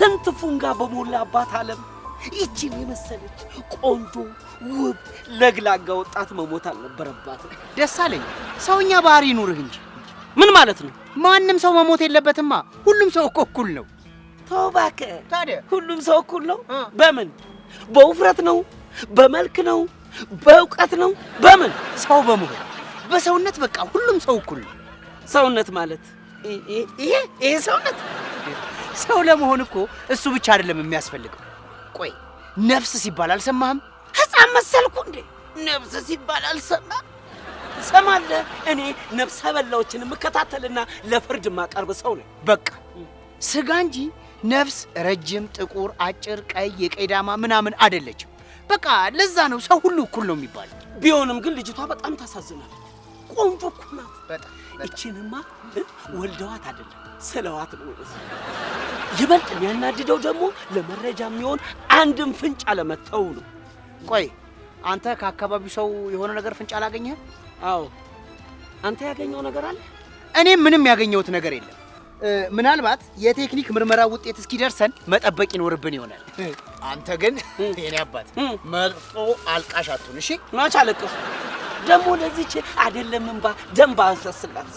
ስንት ፉንጋ በሞላባት ዓለም ይቺን የመሰለች ቆንጆ ውብ ለግላጋ ወጣት መሞት አልነበረባትም። ደስ አለኝ። ሰውኛ ባህሪ ኑርህ እንጂ ምን ማለት ነው? ማንም ሰው መሞት የለበትማ። ሁሉም ሰው እኮ እኩል ነው። ተው እባክህ። ታዲያ ሁሉም ሰው እኩል ነው? በምን? በውፍረት ነው? በመልክ ነው? በእውቀት ነው? በምን? ሰው በመሆን በሰውነት በቃ ሁሉም ሰው እኩል ነው። ሰውነት ማለት ይሄ ሰውነት ሰው ለመሆን እኮ እሱ ብቻ አይደለም የሚያስፈልገው። ቆይ ነፍስ ሲባል አልሰማህም? ሕፃን መሰልኩ እንዴ? ነፍስ ሲባል አልሰማህ? ሰማለህ? እኔ ነፍሰ በላዎችን የምከታተልና ለፍርድ ማቀርብ ሰው ነኝ። በቃ ስጋ እንጂ ነፍስ ረጅም፣ ጥቁር፣ አጭር፣ ቀይ፣ የቀይ ዳማ ምናምን አይደለችም። በቃ ለዛ ነው ሰው ሁሉ እኩል ነው የሚባለው። ቢሆንም ግን ልጅቷ በጣም ታሳዝናለች። ቆንጆ እኮ ናት። በጣም እቺንማ ወልደዋት አይደለም ስለዋት ነው። ይበልጥ የሚያናድደው ደግሞ ለመረጃ የሚሆን አንድም ፍንጭ አለመተው ነው። ቆይ አንተ ከአካባቢው ሰው የሆነ ነገር ፍንጭ አላገኘህም? አዎ። አንተ ያገኘው ነገር አለ? እኔ ምንም ያገኘሁት ነገር የለም። ምናልባት የቴክኒክ ምርመራ ውጤት እስኪደርሰን መጠበቅ ይኖርብን ይሆናል። አንተ ግን የኔ አባት መጥፎ አልቃሽ አትሁን እሺ? መች አለቅሱ ደግሞ ለዚች አይደለም እንባ ደንባ አንሰስላት።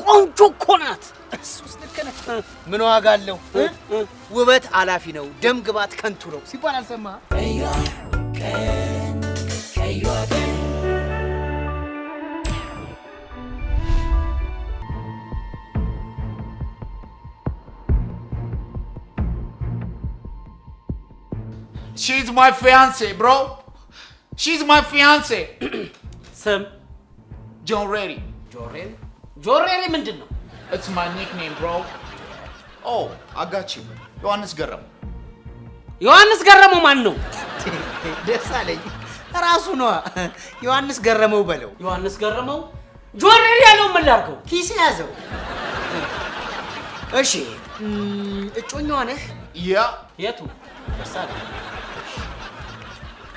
ቆንጆ እኮ ናት። እሱስ ልክ ነህ። ምን ዋጋ አለው? ውበት አላፊ ነው፣ ደም ግባት ከንቱ ነው ሲባል አልሰማህም? She's my fiance, bro. She's my fiance. ስም John Reddy. ጆሬሪ ምንድን ነው? It's my nickname, bro. Oh, I got you. ዮሐንስ ገረመው። ዮሐንስ ገረመው ማን ነው? ደስ አለኝ። ራሱ ነዋ። ዮሐንስ ገረመው በለው። ዮሐንስ ገረመው ጆሬሪ ያለው ምን ላድርገው? ኪስ ያዘው። እሺ እጮኛዋ ነህ? ያ የቱ? ደስ አለኝ።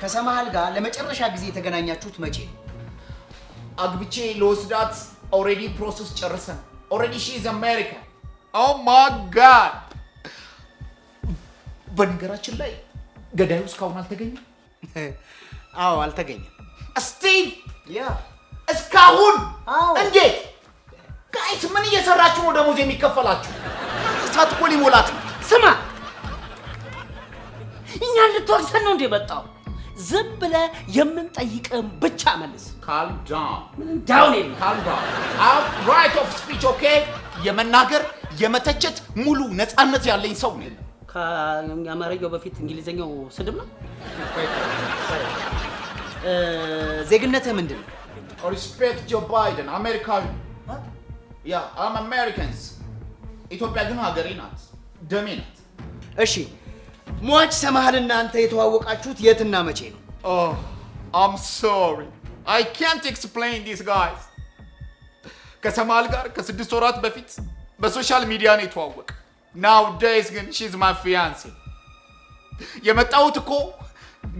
ከሰማሃል ጋር ለመጨረሻ ጊዜ የተገናኛችሁት መቼ ነው? አግብቼ ለወስዳት ኦልሬዲ ፕሮሰስ ጨርሰን ኦልሬዲ ሺ ኢዝ አሜሪካን። ኦ ማይ ጋድ። በነገራችን ላይ ገዳዩ እስካሁን አልተገኘም። አዎ አልተገኘም። ስቲቭ ያ እስካሁን አዎ። እንዴት ጋይስ ምን እየሰራችሁ ነው ደሞዝ የሚከፈላችሁ? ሰዓት እኮ ሊሞላት ነው። ስማ እኛን ልትወቅሰን ነው እንደ መጣው? ዝም ብለህ የምንጠይቅህን ብቻ መልስ። ካልም ዳውን ምን ዳውን የለም። ካልም ዳውን አይ ራይት ኦፍ ስፒች ኦኬ። የመናገር የመተቸት ሙሉ ነፃነት ያለኝ ሰው ነኝ። ከአማርኛው በፊት እንግሊዘኛው ስድብ ነው። ዜግነትህ ምንድን ነው? ሪስፔክት ጆ ባይደን አሜሪካዊ። ያ አም አሜሪካንስ። ኢትዮጵያ ግን ሀገሬ ናት፣ ደሜ ናት። እሺ ሟች ሰማሃልና አንተ የተዋወቃችሁት የትና መቼ ነው? Oh, I'm sorry. I can't explain this guys. ከሰማል ጋር ከ6 ወራት በፊት በሶሻል ሚዲያ ነው የተዋወቀ። Nowadays ግን she's my fiance. የመጣሁት እኮ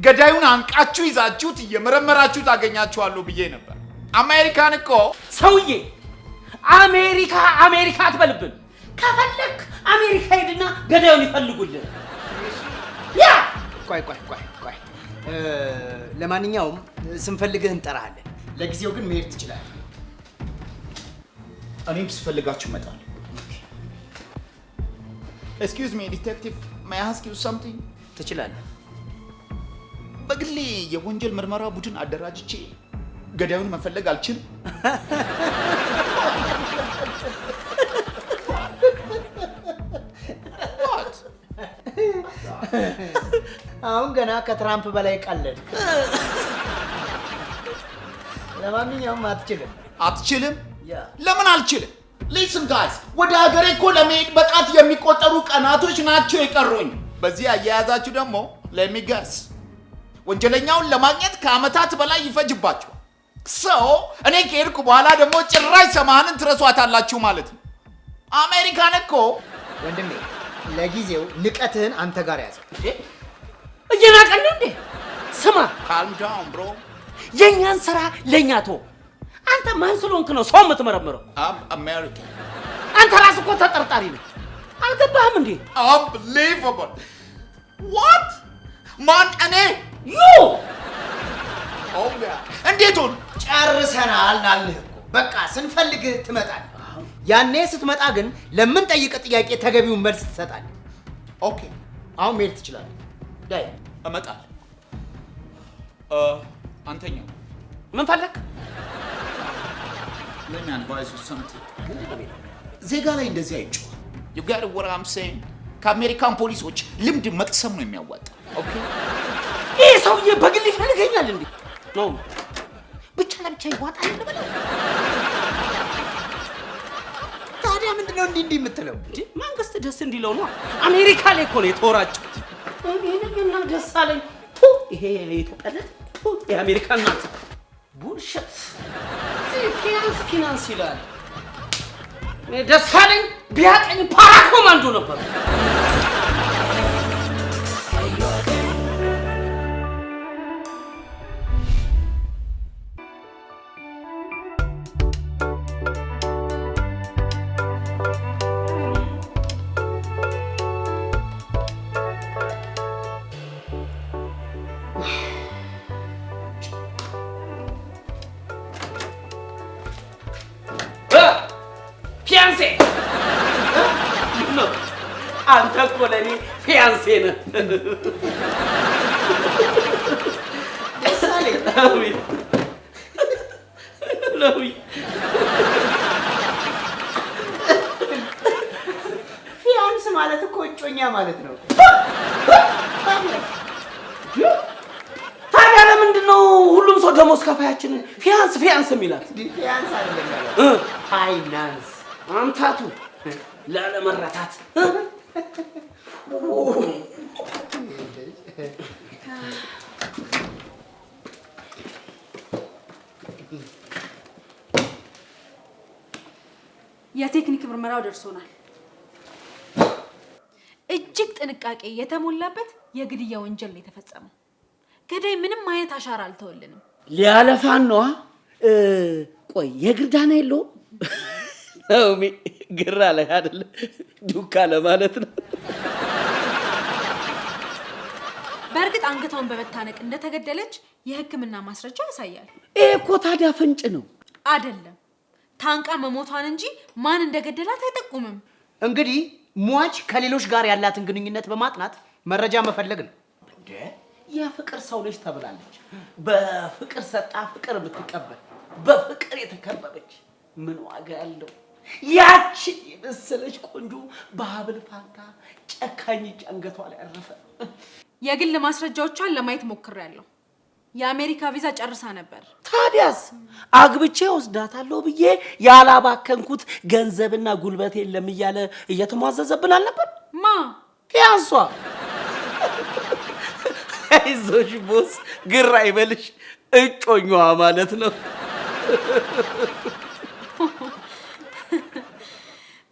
ገዳዩን አንቃችሁ ይዛችሁት እየመረመራችሁ ታገኛችኋለሁ ብዬ ነበር። አሜሪካን እኮ ሰውዬ አሜሪካ አትበልብን። ከፈለክ አሜሪካ ሄድና ገዳዩን ይፈልጉልን። ያ ቆይ ለማንኛውም ስንፈልግህ እንጠራሃለን። ለጊዜው ግን መሄድ ትችላለህ። እኔም ስፈልጋችሁ እመጣለሁ። Excuse me, detective, may I ask you something? ትችላለህ። በግሌ የወንጀል ምርመራ ቡድን አደራጅቼ ገዳዩን መፈለግ አልችልም? አሁን ገና ከትራምፕ በላይ ቀለድ። ለማንኛውም አትችልም? ለምን አልችልም? Listen guys, ወደ ሀገሬ እኮ ለመሄድ በጣት የሚቆጠሩ ቀናቶች ናቸው የቀሩኝ። በዚህ አያያዛችሁ ደግሞ ለሚገርስ ወንጀለኛውን ለማግኘት ከዓመታት በላይ ይፈጅባችኋል። እኔ ከሄድኩ በኋላ ደግሞ ጭራሽ ሰማህንን ትረሷታላችሁ ማለት ነው። አሜሪካን እኮ ወንድሜ ለጊዜው ንቀትህን አንተ ጋር ያዘ። እየናቀን እንዴ? ስማ calm down bro. የኛን ስራ ለኛ ተው። አንተ ማን ስለሆንክ ነው ሰው የምትመረምረው? I'm American. አንተ ራስህ እኮ ተጠርጣሪ ነህ። አልገባህም እንዴ? Unbelievable. What? ማን እኔ? ዩ Oh yeah. እንዴት ሆነ? ጨርሰናል አልንህ እኮ በቃ ስንፈልግህ ትመጣለህ። ያኔ ስትመጣ ግን ለምን ጠይቀ ጥያቄ ተገቢውን መልስ ትሰጣለህ። ኦኬ አሁን መሄድ ትችላለህ። ዳይ እመጣለሁ። አንተኛው ምን ፈለክ? Let me advise you something. ዜጋ ላይ እንደዚህ አይጮህ። You got what I'm saying? ከአሜሪካን ፖሊሶች ልምድ መቅሰም ነው የሚያዋጣ። ኦኬ ይህ ሰውዬ በግል ይፈልገኛል እንዴ? ኖ ብቻ ለብቻ ይዋጣል እንበለው። ታዲያ ምንድነው እንዲህ የምትለው? መንግስት ደስ እንዲለው ነው። አሜሪካ ላይ እኮ ነው የተወራጨሁት። እኔና ደስ አለኝ። ይሄ የተቀደደ የአሜሪካን ናት። ቡልሸት ፊናንስ ይላል። ደስ አለኝ ቢያቀኝ ፓራኮማንዶ ነበር። ፊያንሴ አንተ እኮ ለእኔ ፊያንሴ ነህ። ደስ አለኝ። ፊያንስ ማለት እኮ እጮኛ ማለት ነው። ታዲያ ለምንድን ነው ሁሉም ሰው ደሞዝ ከፋያችንን ፊያንስ የሚላት? ፊያንስ አይደለም ያለው ፋይናንስ። አምታቱ ላለመረታት የቴክኒክ ምርመራው ደርሶናል። እጅግ ጥንቃቄ የተሞላበት የግድያ ወንጀል ነው የተፈጸመው። ገዳይ ምንም አይነት አሻራ አልተወልንም። ሊያለፋን ነዋ። ቆይ የግርዳና የለውም? አውሚ ግራ ላይ አይደለ ዱካ ለማለት ነው። በእርግጥ አንገቷን በመታነቅ እንደተገደለች የሕክምና ማስረጃ ያሳያል። ይሄ እኮ ታዲያ ፍንጭ ነው አይደለም? ታንቃ መሞቷን እንጂ ማን እንደገደላት አይጠቁምም። እንግዲህ ሟች ከሌሎች ጋር ያላትን ግንኙነት በማጥናት መረጃ መፈለግ ነው። እንዴ የፍቅር ሰው ልጅ ተብላለች። በፍቅር ሰጣ ፍቅር ብትቀበል በፍቅር የተከበበች ምን ዋጋ ያለው? ያቺ የመሰለች ቆንጆ በሀብል ፋንታ ጨካኝ አንገቷ ላይ አረፈ። የግል ማስረጃዎቿን ለማየት ሞክሬያለሁ። የአሜሪካ ቪዛ ጨርሳ ነበር። ታዲያስ አግብቼ ወስዳታለሁ ብዬ ያላባከንኩት ገንዘብና ጉልበት የለም እያለ እየተሟዘዘብን አልነበር? ማ ያንሷ። አይዞሽ ቦስ ግራ ይበልሽ፣ እጮኛዋ ማለት ነው።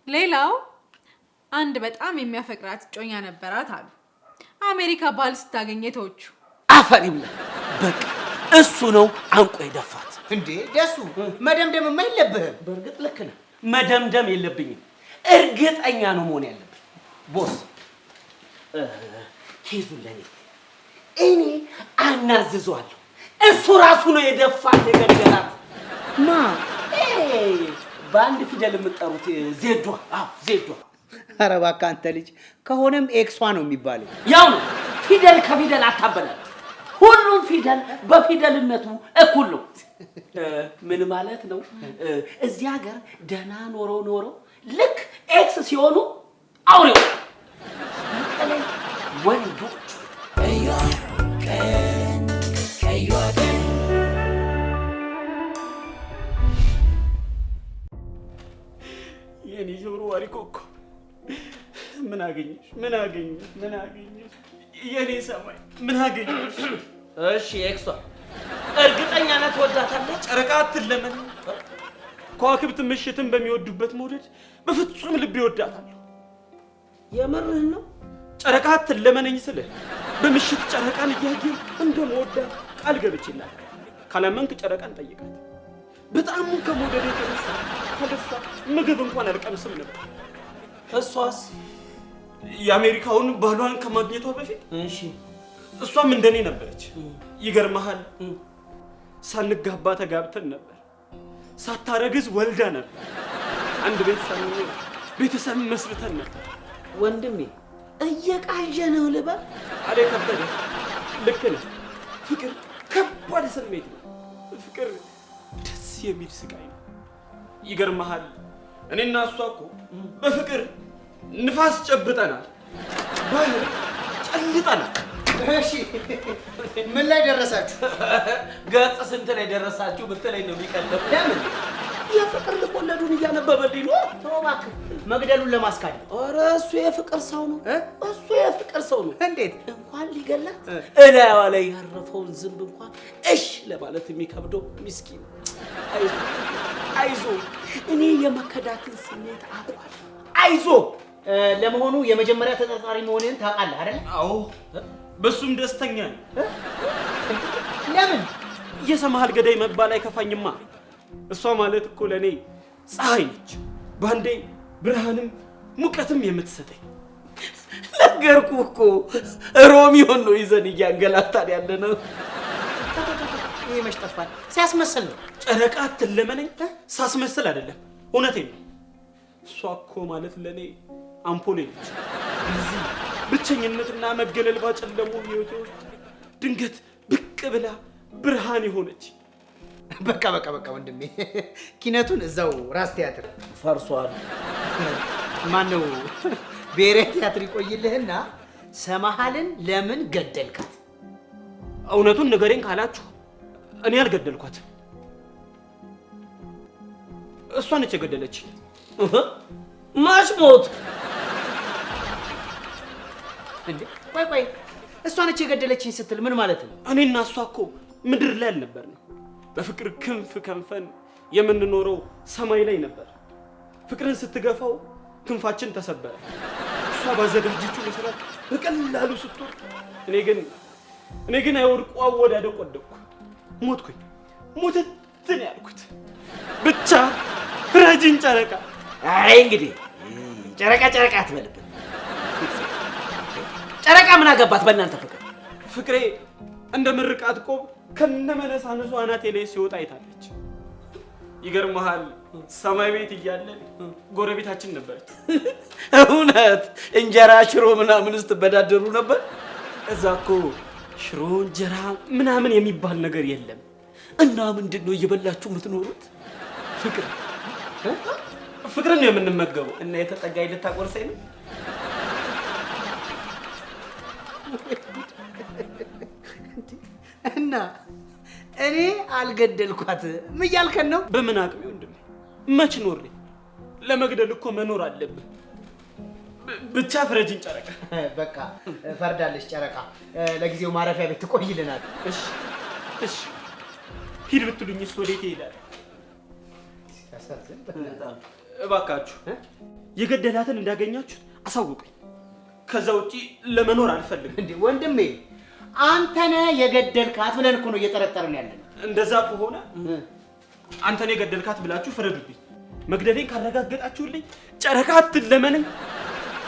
ሌላው አንድ በጣም የሚያፈቅራት እጮኛ ነበራት አሉ። አሜሪካ ባል ስታገኝ የተወቹ አፈር ይብላ። በቃ እሱ ነው አንቆ የደፋት። እንዴ ደሱ መደምደም የለብህም። በእርግጥ ልክ ነህ። መደምደም የለብኝም። እርግጠኛ ነው መሆን ያለብኝ። ቦስ ኬዙን ለኔ እኔ አናዝዟለሁ። እሱ ራሱ ነው የደፋት የገደላት። ማ በአንድ ፊደል የምትጠሩት ዜዷ? አዎ ዜዷ። ኧረ እባክህ አንተ ልጅ ከሆነም ኤክሷ ነው የሚባለው። ያው ነው። ፊደል ከፊደል አታበላል። ሁሉም ፊደል በፊደልነቱ እኩል ነው። ምን ማለት ነው? እዚህ ሀገር ደህና ኖሮ ልክ ኤክስ ሲሆኑ አውሬው በተለይ ወንዶች የኔ ጆሮ ዋሪኮኮ ምን አገኘሽ? የኔ ሰማይ ምን አገኘሽ? እሺ ኤክሷ እርግጠኛ ነህ ትወዳታለህ? ጨረቃ አትለመን። ከዋክብት ምሽትን በሚወዱበት መውደድ በፍጹም ልብ ይወዳታል። የምርህን ነው? ጨረቃ አትለመነኝ ስልህ በምሽት ጨረቃን እያየሁ እንደምወዳት ቃል ገብቼላት። ካላመንክ ጨረቃን ጠይቃት። በጣም ከመውደድ የተነሳ ከደስታ ምግብ እንኳን አልቀምስም ነበር። እሷስ የአሜሪካውን ባሏን ከማግኘቷ በፊት እሺ እሷም እንደኔ ነበረች። ይገርምሃል ሳንጋባ ተጋብተን ነበር። ሳታረግዝ ወልዳ ነበር። አንድ ቤተሰብ መስርተን ነበር። ወንድሜ እየቃዠ ነው ልበል? አለ ከበደ። ልክ ነህ። ፍቅር ከባድ ስሜት ነው። ፍቅር ደስ የሚል ስቃይ ነው። ይገርምሃል እኔና እሷ እኮ በፍቅር ንፋስ ጨብጠናል፣ ባህር ጨልጠናል። እሺ ምን ላይ ደረሳችሁ? ገጽ ስንት ላይ ደረሳችሁ ብትለኝ ነው የሚቀለው። ለምን የፍቅር ልቦለዱን እያነበበልኝ ነው። ተው እባክህ መግደሉን ለማስካድ። ኧረ እሱ የፍቅር ሰው ነው። እሱ የፍቅር ሰው ነው። እንዴት እንኳን ሊገላት እላዋ ላይ ያረፈውን ዝንብ እንኳን እሽ ለማለት የሚከብደው ምስኪን። አይዞ እኔ የመከዳትን ስሜት አውቃለሁ። አይዞ ለመሆኑ የመጀመሪያ ተጠርጣሪ መሆንህን ታውቃለህ አይደል? አዎ በሱም ደስተኛ ነኝ። ለምን የሰማሃል ገዳይ መባል አይከፋኝማ። እሷ ማለት እኮ ለኔ ፀሐይ ነች፣ ባንዴ ብርሃንም ሙቀትም የምትሰጠኝ። ነገርኩህ እኮ ሮሚዮን ነው ይዘን እያንገላታን ያለ ነው። ይሄ መሽጠፋል ሲያስመስል ነው። ጨረቃ አትለመነኝ። ሳስመስል አይደለም እውነቴን ነው። እሷ እኮ ማለት ለኔ አምፖሌ ነች። እዚህ ብቸኝነትና መገለል ባጨለሙ ህይወቴ ውስጥ ድንገት ብቅ ብላ ብርሃን የሆነች። በቃ ወንድሜ ኪነቱን እዛው ራስ ቲያትር ፈርሷል። ማነው ብሔራዊ ቲያትር ይቆይልህና ሰማሃልን ለምን ገደልካት? እውነቱን ንገረኝ ካላችሁ እኔ አልገደልኳትም። እሷ ነች የገደለች። ማሽ ሞት እንዴ? ቆይ እሷ ነች የገደለችኝ ስትል ምን ማለት ነው? እኔና እሷ እኮ ምድር ላይ አልነበርንም። በፍቅር ክንፍ ከንፈን የምንኖረው ሰማይ ላይ ነበር። ፍቅርን ስትገፋው ክንፋችን ተሰበረ። እሷ ባዘጋጀችው መሰረት በቀላሉ ስትወር፣ እኔ ግን አይወድቁ አወዳደቅ ወደቅኩ። ሞትኩኝ። ሞተትን ያልኩት ብቻ ፍረጅን ጨረቃ። አይ እንግዲህ ጨረቃ አትበልብን። ጨረቃ ምን አገባት በእናንተ ፍቅር? ፍቅሬ እንደ ምርቃት ቆብ ከነመነሳነሱ አናቴ ላይ ሲወጣ አይታለች። ይገርምሃል ሰማይ ቤት እያለን ጎረቤታችን ነበረች። እውነት እንጀራ ሽሮ ምናምን ስትበዳደሩ ነበር? እዛ እኮ ሽሮ እንጀራ ምናምን የሚባል ነገር የለም። እና ምንድን ነው እየበላችሁ የምትኖሩት? ፍቅርን ነው የምንመገበው። እና የተጠጋኝ ልታቆርሰኝ ነው? እና እኔ አልገደልኳትም እያልከን ነው? በምን አቅሜ ወንድሜ? መች ኖርልኝ? ለመግደል እኮ መኖር አለብህ። ብቻ ፍረጅን ጨረቃ። በቃ ፈርዳለች ጨረቃ። ለጊዜው ማረፊያ ቤት ትቆይልናል። እሺ ሂድ ብትሉኝስ ወዴት ይሄዳል? እባካችሁ የገደላትን እንዳገኛችሁ አሳውቁኝ። ከዛ ውጪ ለመኖር አልፈልግም። እንዴ ወንድሜ አንተ ነህ የገደልካት ብለን እኮ ነው እየጠረጠርን ያለን። እንደዛ ከሆነ አንተ ነህ የገደልካት ብላችሁ ፍረዱብኝ። መግደሌን ካረጋገጣችሁልኝ ጨረቃ አትለመነኝ፣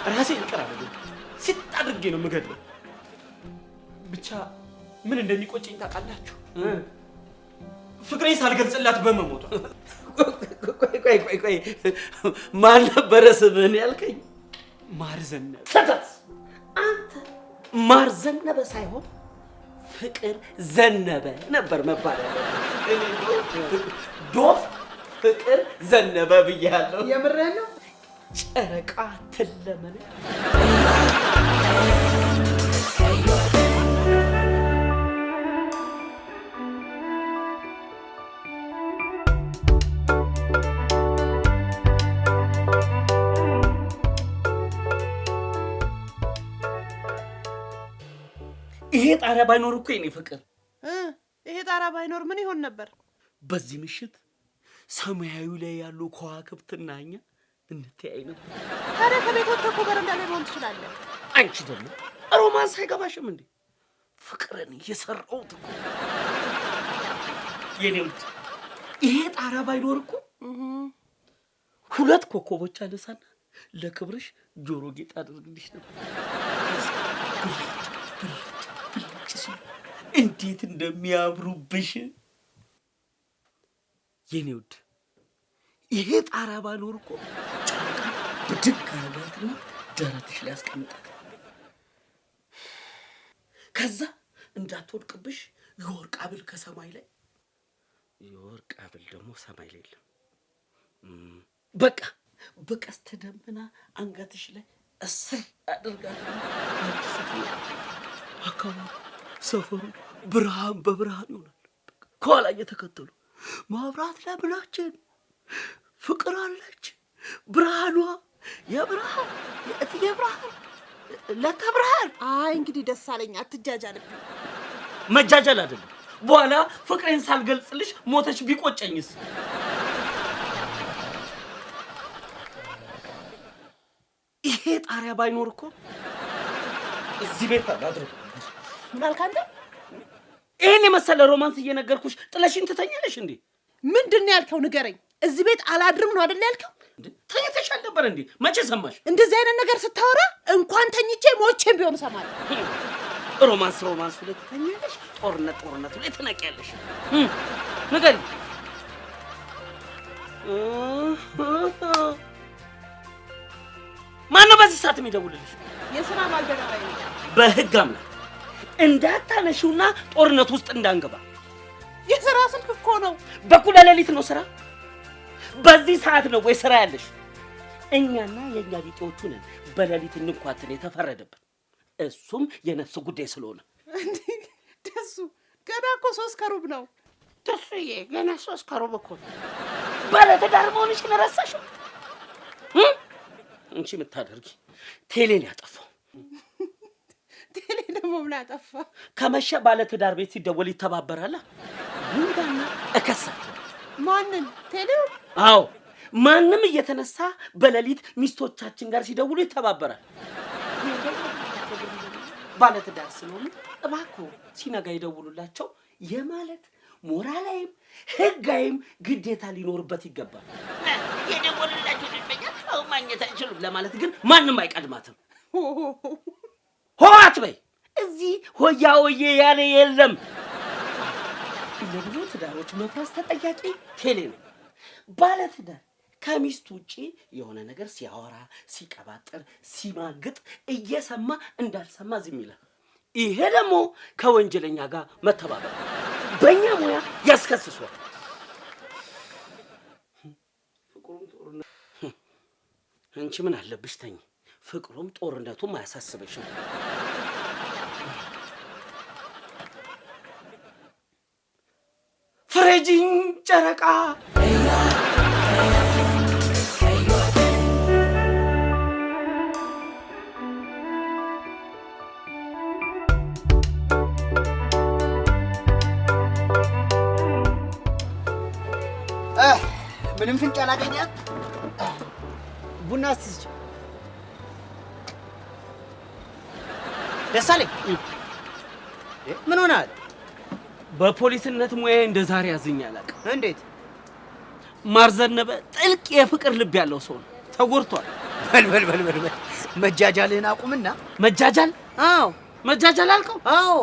ራሴን ይቅር አድርጉኝ። ሲጥ አድርጌ ነው የምገድለው። ብቻ ምን እንደሚቆጨኝ ታውቃላችሁ? ፍቅሬን ሳልገልጽላት በመሞቷ። ቆይ ማን ነበረ ስምህን ያልከኝ? ማር ዘነበ። ሰተት አንተ ማር ዘነበ ሳይሆን ፍቅር ዘነበ ነበር መባል ያለበት። ዶፍ ፍቅር ዘነበ ብያለሁ። የምርህን ነው? ጨረቃ ትለመነ። ይሄ ጣሪያ ባይኖር እኮ የኔ ፍቅር፣ ይሄ ጣራ ባይኖር ምን ይሆን ነበር? በዚህ ምሽት ሰማያዊ ላይ ያሉ ከዋክብትና እኛ እንተያይ ነበር። ታዲያ ከቤት ወጥተህ እኮ በረንዳ ላይ መሆን ትችላለህ። አንቺ ደግሞ ሮማንስ አይገባሽም እንዴ? ፍቅርን እየሰራሁት እኮ የኔ ውድ። ይሄ ጣራ ባይኖር እኮ ሁለት ኮከቦች አነሳና ለክብርሽ ጆሮ ጌጥ አድርግልሽ ነበር። ብልጭ ሲሉ እንዴት እንደሚያምሩብሽ የኔ ውድ። ይሄ ጣራ ባኖር እኮ ጨረቃ ብድግ አረጋትና ደረትሽ ላይ አስቀምጣት። ከዛ እንዳትወድቅብሽ የወርቅ ሐብል ከሰማይ ላይ፣ የወርቅ ሐብል ደግሞ ሰማይ ላይ የለም። በቃ በቀስተ ደመና አንገትሽ ላይ እስር አድርጋት። አካባቢ ሰፈሩ ብርሃን በብርሃን ይሆናል። ከኋላ እየተከተሉ ማብራት ለምናችን ፍቅር አለች ብርሃኗ የብርሃን የእትዬ ብርሃን ለተብርሃን። አይ እንግዲህ ደስ አለኝ። አትጃጃልብኝ። መጃጃል አይደለም። በኋላ ፍቅሬን ሳልገልጽልሽ ሞተች ቢቆጨኝስ? ይሄ ጣሪያ ባይኖር እኮ እዚህ ቤት አላድርም። ምን አልክ አንተ? ይሄን የመሰለ ሮማንስ እየነገርኩሽ ጥለሽኝ ትተኛለሽ እንዴ? ምንድን ነው ያልከው? ንገረኝ። እዚህ ቤት አላድርም ነው አይደል ያልከው? ተኝተሻል ነበር እንዴ? መቼ ሰማሽ? እንደዚህ አይነት ነገር ስታወራ እንኳን ተኝቼ ሞቼም ቢሆን እሰማለሁ። ሮማንስ ላይ ትተኛለሽ፣ ጦርነት ላይ ትነቂያለሽ። ንገሪኝ። ማነው በዚህ ሰዓት የሚደውልልሽ? የስራ ባልደረባዬ ነው። በህግ አምላክ እንዳታነሺውና ጦርነት ውስጥ እንዳንገባ። የስራ ስልክ እኮ ነው። በኩለ ሌሊት ነው ስራ? በዚህ ሰዓት ነው ወይ ስራ ያለሽ? እኛና የኛ ቢጤዎቹ ነን በሌሊት እንኳትን የተፈረደብን። እሱም የነፍስ ጉዳይ ስለሆነ። ደሱ ገና እኮ 3 ከሩብ ነው። ደሱዬ ገና 3 ከሩብ እኮ ነው። ባለትዳር መሆንሽን ረሳሽው? እንቺ የምታደርጊ ቴሌን ያጠፋው። ቴሌ ደግሞ ምን አጠፋ? ከመሸ ባለትዳር ቤት ሲደወል ይተባበራል። ይንጋና እከሳቸው። ማንን? ቴሌው? አዎ ማንም እየተነሳ በሌሊት ሚስቶቻችን ጋር ሲደውሉ ይተባበራል። ባለትዳር ስለሆኑ እባክዎ ሲነጋ ይደውሉላቸው የማለት ሞራላዊም ህጋዊም ግዴታ ሊኖርበት ይገባል። የደወሉላቸው ደንበኛ አሁን ማግኘት አይችሉም ለማለት ግን ማንም አይቀድማትም። ሆት በይ። እዚህ ሆያ ሆዬ ያለ የለም። ለብዙ ትዳሮች መፍረስ ተጠያቂ ቴሌ ነው። ባለትዳር ከሚስቱ ውጪ የሆነ ነገር ሲያወራ፣ ሲቀባጥር፣ ሲማግጥ እየሰማ እንዳልሰማ ዝም ይላል። ይሄ ደግሞ ከወንጀለኛ ጋር መተባበር በእኛ ሙያ ያስከስሷል። አንቺ ምን አለብሽ ተኝ። ፍቅሩም ጦርነቱም አያሳስበሽም። ፍሬጂኝ ጨረቃ ምንም ፍንጭ አላገኘም። ቡና አስይዝ። ደሳለኝ ምን ሆነሃል? በፖሊስነት ሙያዬ እንደ ዛሬ ያዝኝ አላውቅም። እንዴት? ማርዘነበ ጥልቅ የፍቅር ልብ ያለው ሰው ነው። ተጎድቷል። በል መጃጃልህን አቁምና። መጃጃል? አዎ መጃጃል አልከው? አዎ።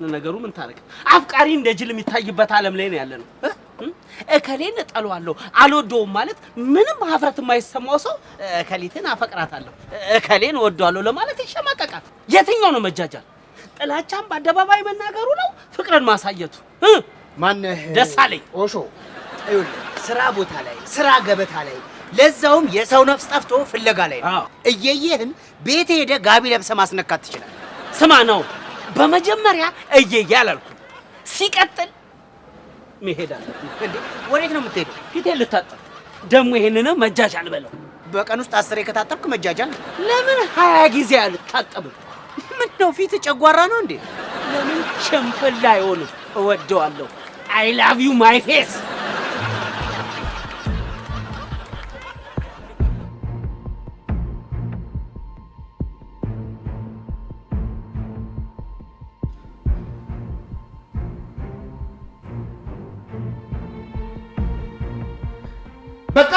ነገሩ ምን ታረቅ? አፍቃሪ እንደ ጅል የሚታይበት ዓለም ላይ ነው ያለነው። እከሌን እጠለዋለሁ አልወደውም ማለት ምንም ሀፍረት የማይሰማው ሰው እከሊትን አፈቅራታለሁ እከሌን እወደዋለሁ ለማለት ይሸማቀቃል። የትኛው ነው መጃጃል? ጥላቻን በአደባባይ መናገሩ ነው ፍቅርን ማሳየቱ? ማነህ? ደሳለኝ ኦሾ። ይኸውልህ ስራ ቦታ ላይ ስራ ገበታ ላይ ለዛውም የሰው ነፍስ ጠፍቶ ፍለጋ ላይ ነው። እየየህን ቤት ሄደህ ጋቢ ለብሰህ ማስነካት ትችላለህ። ስማ ነው በመጀመሪያ እየየ አላልኩም። ሲቀጥል መሄድ አለብኝ። እንዴ ወዴት ነው የምትሄደው? ፊቴን ልታጠብ። ደግሞ ይሄንን መጃጃል በለው። በቀን ውስጥ 10 ከታጠብክ መጃጃል። ለምን 20 ጊዜ አልታጠብም? ምን ነው ፊት ጨጓራ ነው እንዴ? ለምን ሸምፈላ አይሆንም? እወደዋለሁ። አይ ላቭ ዩ ማይ ፌስ። በቃ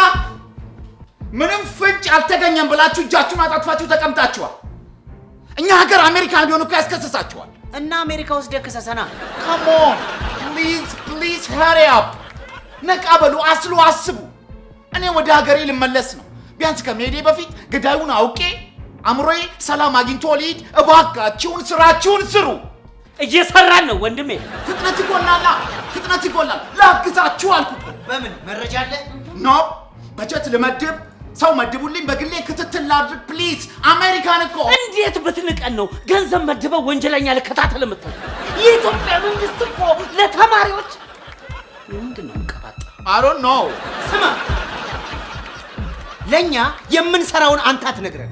ምንም ፍንጭ አልተገኘም ብላችሁ እጃችሁን አጣጥፋችሁ ተቀምጣችኋል። እኛ ሀገር አሜሪካን ቢሆን እኮ ያስከስሳችኋል። እና አሜሪካ ውስጥ ደክሰሰና Come on, please hurry up. ነቃ በሉ፣ አስቡ። እኔ ወደ ሀገሬ ልመለስ ነው። ቢያንስ ከመሄዴ በፊት ገዳዩን አውቄ አእምሮዬ ሰላም አግኝቶ ልሂድ። እባካችሁን ስራችሁን ስሩ። እየሰራን ነው ወንድሜ። ፍጥነት ይጎላል። ላግዛችሁ አልኩ። በምን መረጃ አለ? ኖ በጀት ልመድብ፣ ሰው መድቡልኝ፣ በግሌ ክትትል ላድርግ ፕሊዝ። አሜሪካን እኮ እንዴት ብትንቀን ነው ገንዘብ መድበው ወንጀለኛ ልከታተል የምትለው? የኢትዮጵያ መንግስት እኮ ለተማሪዎች ምንድን ነው የምቀባጠር? I don't know። ስማ፣ ለኛ የምንሰራውን አንተ አትነግረን።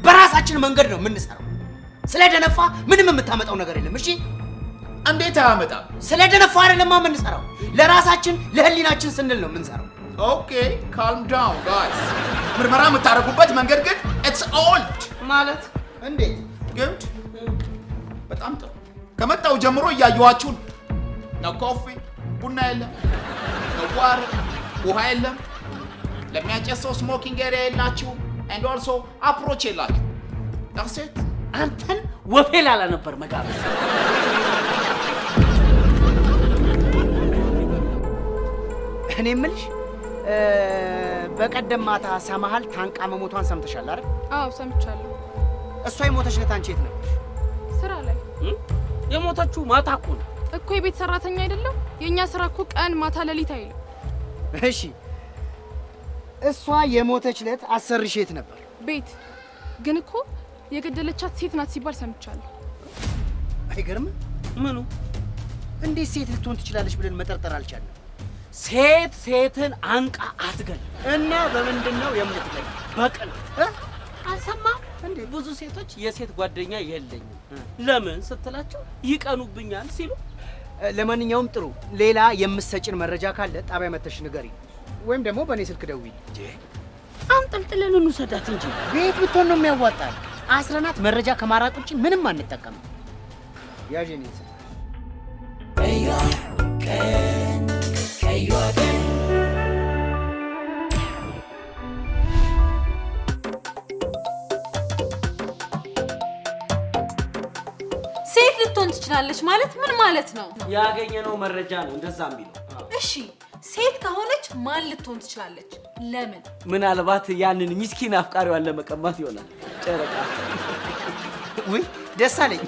በራሳችን መንገድ ነው የምንሰራው። ስለደነፋ ምንም የምታመጣው ነገር የለም። እሺ እንዴት አያመጣም? ስለደነፋ አይደለም የምንሰራው፣ ለራሳችን ለህሊናችን ስንል ነው የምንሰራው። ኦኬ ካልም ዳውን ጋይስ። ምርመራ የምታደርጉበት መንገድ ግን ኢትስ ኦልድ ማለት እንዴት? ግድ በጣም ጥሩ። ከመጣው ጀምሮ እያየኋችሁ ነው። ነው ኮፊ ቡና የለም፣ ነው ዋር ውሃ የለም፣ ለሚያጨሰው ስሞኪንግ ኤሪያ የላችሁም፣ ኤንድ ኦልሶ አፕሮች የላችሁ። ዳትስ ኢት። አንተን ወፌ ላላ ነበር መጋበዝ። እኔ የምልሽ በቀደም ማታ ሰማሃል ታንቃ መሞቷን ሰምተሻል አይደል? አዎ ሰምቻለሁ። እሷ የሞተች ዕለት አንቺ የት ነበርሽ? ስራ ላይ የሞተችው ማታ እኮ ነው እኮ። የቤት ሰራተኛ አይደለም? የኛ ስራ እኮ ቀን ማታ ሌሊት አይልም። እሺ እሷ የሞተች ዕለት አሰርሽ የት ነበር? ቤት። ግን እኮ የገደለቻት ሴት ናት ሲባል ሰምቻለሁ። አይገርምም? ምኑ? እንዴት ሴት ልትሆን ትችላለች ብለን መጠርጠር አልቻለም። ሴት ሴትን አንቃ አትገልም። እና በምንድን ነው የምትገል? በቅል አልሰማም እንዴ? ብዙ ሴቶች የሴት ጓደኛ የለኝም ለምን ስትላቸው ይቀኑብኛል ሲሉ። ለማንኛውም ጥሩ፣ ሌላ የምትሰጭን መረጃ ካለ ጣቢያ መተሽ ንገሪ፣ ወይም ደግሞ በእኔ ስልክ ደውዪ። አንጠልጥለን እንውሰዳት እንጂ ቤት ብትሆን ነው የሚያዋጣል። አስረናት መረጃ ከማራቅ ውጭ ምንም አንጠቀምም። ያዥ እኔን ስልክ። ሴት ልትሆን ትችላለች ማለት ምን ማለት ነው? ያገኘነው መረጃ ነው እንደዛ የሚለው። እሺ ሴት ከሆነች ማን ልትሆን ትችላለች? ለምን? ምናልባት ያንን ሚስኪን አፍቃሪዋን ለመቀማት ይሆናል። ጨረቃ። ውይ ደስ አለኝ።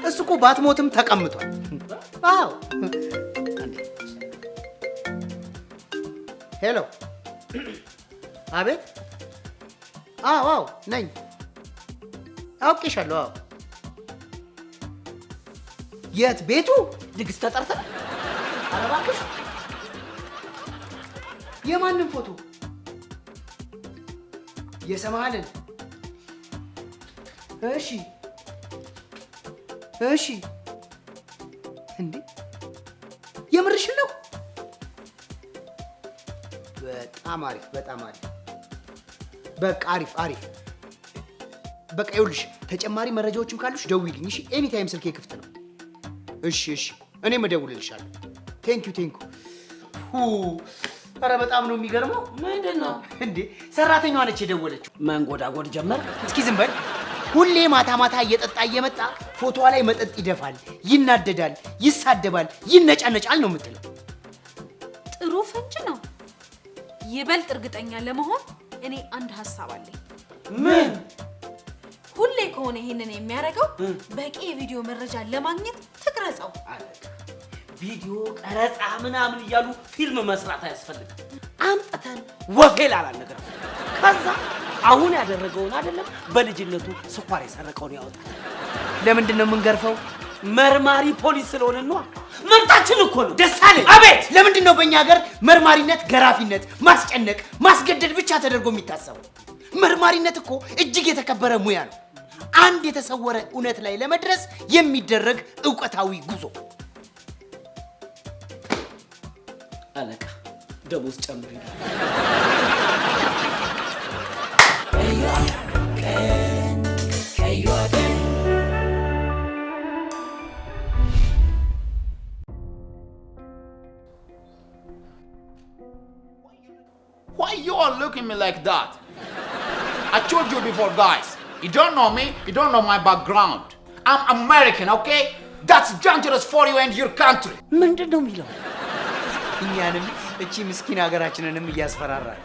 እሱ እኮ ባትሞትም ተቀምጧል። አዎ። ሄሎ። አቤት። አዎ ነኝ። አውቄሻለሁ። አዎ። የት? ቤቱ? ድግስ ተጠርተን? ኧረ እባክሽ። የማንን ፎቶ? የሰማሃልን? እሺ እንዴ የምርሽን ነው? በጣም አሪፍ። በቃ አሪፍ። በቃ ይኸውልሽ ተጨማሪ መረጃዎችም ካሉሽ ደውይልኝ እሺ? ኤኒ ታይም ስልኬ ክፍት ነው። እሺ እኔም እደውልልሻለሁ። ቴንክ ዩ። ኧረ በጣም ነው የሚገርመው። ምንድን ነው እንዴ? ሰራተኛዋ ነች የደወለችው። መንጎዳጎድ ጀመር። እስኪ ዝም በል። ሁሌ ማታ እየጠጣ እየመጣ ፎቶዋ ላይ መጠጥ ይደፋል፣ ይናደዳል፣ ይሳደባል፣ ይነጫነጫል ነው የምትለው። ጥሩ ፍንጭ ነው። ይበልጥ እርግጠኛ ለመሆን እኔ አንድ ሀሳብ አለኝ። ምን? ሁሌ ከሆነ ይሄንን የሚያደርገው በቂ የቪዲዮ መረጃ ለማግኘት ትቅረጸው። ቪዲዮ ቀረጻ ምናምን እያሉ ፊልም መስራት አያስፈልግም። አምጥተን ወፌ ላላ ነገር ከዛ አሁን ያደረገውን አይደለም በልጅነቱ ስኳር የሰረቀውን ያወጣል። ለምንድን ነው የምንገርፈው? መርማሪ ፖሊስ ስለሆነ ነው። መብታችን እኮ ነው። ደስ አለኝ። አቤት። ለምንድን ነው በእኛ ሀገር መርማሪነት ገራፊነት፣ ማስጨነቅ፣ ማስገደድ ብቻ ተደርጎ የሚታሰበው? መርማሪነት እኮ እጅግ የተከበረ ሙያ ነው። አንድ የተሰወረ እውነት ላይ ለመድረስ የሚደረግ ዕውቀታዊ ጉዞ። አለቃ ደሞዝ ጨምሪ። Why you all looking at me like that? I told you before, guys. You don't know me. You don't know my background. I'm American, okay? That's dangerous for you and your country. ምንድን ነው የሚለው? እኛንም እቺ ምስኪን ሀገራችንንም እያስፈራራል።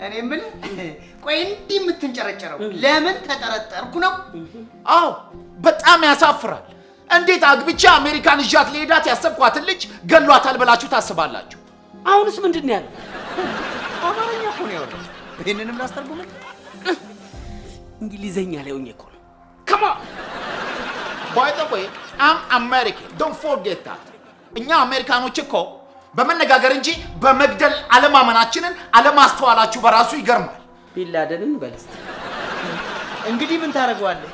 እኔ ምን ቆይ እንዲህ የምትንጨረጨረው ለምን ተጠረጠርኩ ነው? አዎ በጣም ያሳፍራል። እንዴት አግብቻ አሜሪካን ይዣት ልሄዳት ያሰብኳትን ልጅ ገሏታል ብላችሁ ታስባላችሁ? አሁንስ ምንድን ነው ያለው? አማርኛ እኮ ነው ያለው። ይሄንንም ላስተርጉምልህ? እንግሊዘኛ ላይ ሆኜ እኮ ነው። Come on. By the way, I'm American. Don't forget that. እኛ አሜሪካኖች እኮ በመነጋገር እንጂ በመግደል አለማመናችንን አለማስተዋላችሁ በራሱ ይገርማል። ቢላደንን በለስ እንግዲህ ምን ታደርገዋለህ?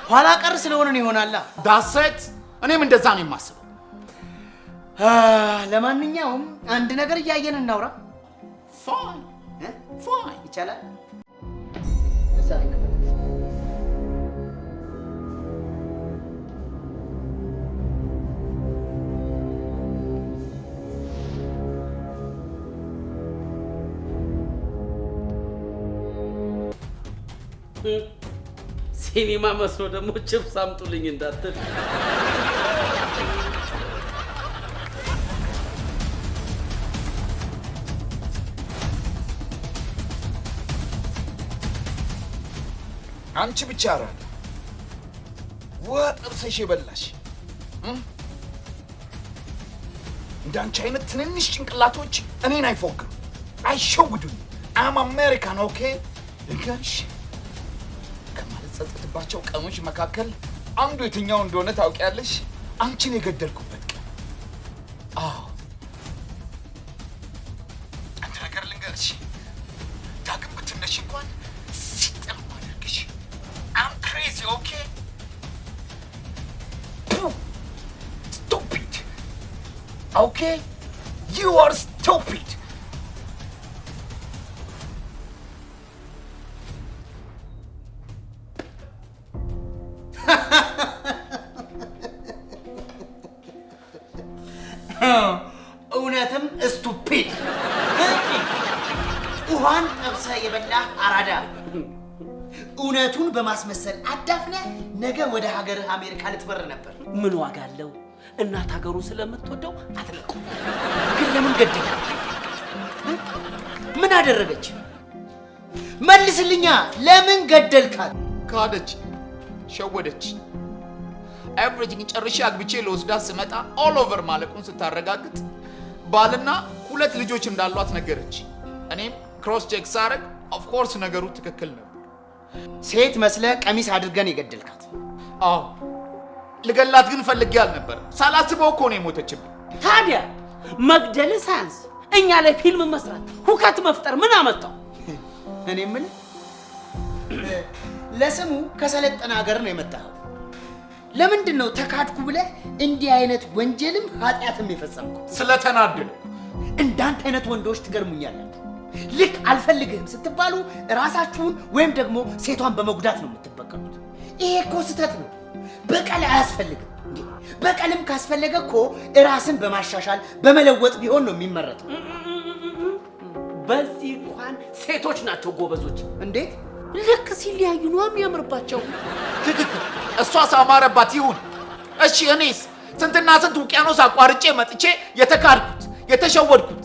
ኋላ ቀር ስለሆነን ይሆናላ። ዳሰት እኔም እንደዛ ነው የማስበው። ለማንኛውም አንድ ነገር እያየን እናውራ። ፋይን ፋይን ይቻላል። ሲኒማ መስሎ ደግሞ ቺፕስ አምጡልኝ እንዳትል። አንቺ ብቻ አራዳ ወጥርሰሽ የበላሽ እንዳንቺ አይነት ትንንሽ ጭንቅላቶች እኔን አይፎክሩ፣ አይሸውዱኝ። አም አሜሪካን ኦኬ። ልንገርሽ ከማልጸጸትባቸው ቀኖች መካከል አንዱ የትኛው እንደሆነ ታውቂያለሽ? አንቺን የገደልኩበት ቀን። አዎ አንድ ነገር ልንገርሽ፣ ዳግም ብትነሽ እንኳን ሲጠም አድርግሽ። አም ክሬዚ ኦኬ። ስቱፒድ ኦኬ። ዩ አር ስቱፒድ። እውነትም ስቱፒድ። ውሃን ጠብሰ የበላ አራዳ። እውነቱን በማስመሰል አዳፍነ ነገ ወደ ሀገርህ አሜሪካ ልትበር ነበር። ምን ዋጋ አለው? እናት ሀገሩን ስለምትወደው አትለቁ። ግን ለምን ገደለ? ምን አደረገች? መልስልኛ። ለምን ገደልካት? ካደች፣ ሸወደች። ኤቭሪቲንግ ጨርሼ አግብቼ ለወስዳት ስመጣ ኦል ኦቨር ማለቁን ስታረጋግጥ ባልና 2 ልጆች እንዳሏት ነገረች። እኔም ክሮስ ቼክ ሳረግ ኦፍ ኮርስ ነገሩ ትክክል ነው። ሴት መስለ ቀሚስ አድርገን የገደልካት? አዎ ልገላት ግን ፈልጌ አልነበረም። ሳላስበው እኮ ነው የሞተችብኝ። ታዲያ መግደል ሳያንስ እኛ ላይ ፊልም መስራት፣ ሁከት መፍጠር ምን አመጣው? እኔ ምን ለስሙ ከሰለጠነ ሀገር ነው የመጣኸው። ለምንድን ነው ተካድኩ ብለህ እንዲህ አይነት ወንጀልም ኃጢአትም የፈጸምከው? ስለተናደድኩ። እንዳንተ አይነት ወንዶች ትገርሙኛላችሁ። ልክ አልፈልግህም ስትባሉ ራሳችሁን ወይም ደግሞ ሴቷን በመጉዳት ነው የምትበቀሉት። ይሄ እኮ ስህተት ነው። በቀል አያስፈልግም። በቀልም ካስፈለገ እኮ ራስን በማሻሻል በመለወጥ ቢሆን ነው የሚመረጠው። በዚህ እንኳን ሴቶች ናቸው ጎበዞች። እንዴት? ልክ ሲለያዩ ነው የሚያምርባቸው። ትክክል። እሷ ሳማረባት ይሁን። እሺ እኔስ ስንትና ስንት ውቅያኖስ አቋርጬ መጥቼ የተካድኩት፣ የተሸወድኩት፣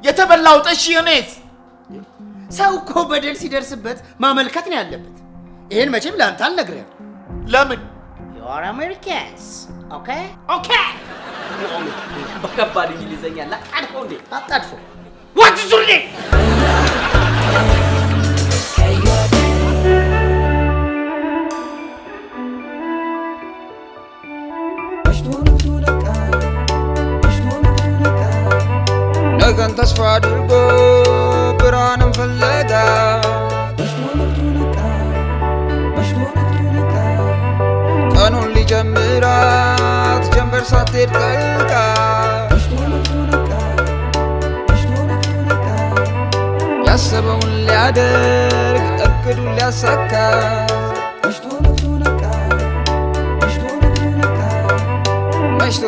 የተበላሁት። እሺ እኔስ? ሰው እኮ በደል ሲደርስበት ማመልከት ነው ያለበት። ይሄን መቼም ለአንተ አልነግርህም። ለምን? You are Americans. Okay? ኦኬ። በከባድ እንግሊዘኛ ላጣድፎ እንዴ? አጣድፎ What is your name? ነገን ተስፋ አድርጎ ብርሃንን ፍለጋ ቀኑን ሊጀምራት ጀንበር ሳትሄድ ጠልቃ ያሰበውን ሊያደርግ እቅዱን ሊያሳካ መሽቶ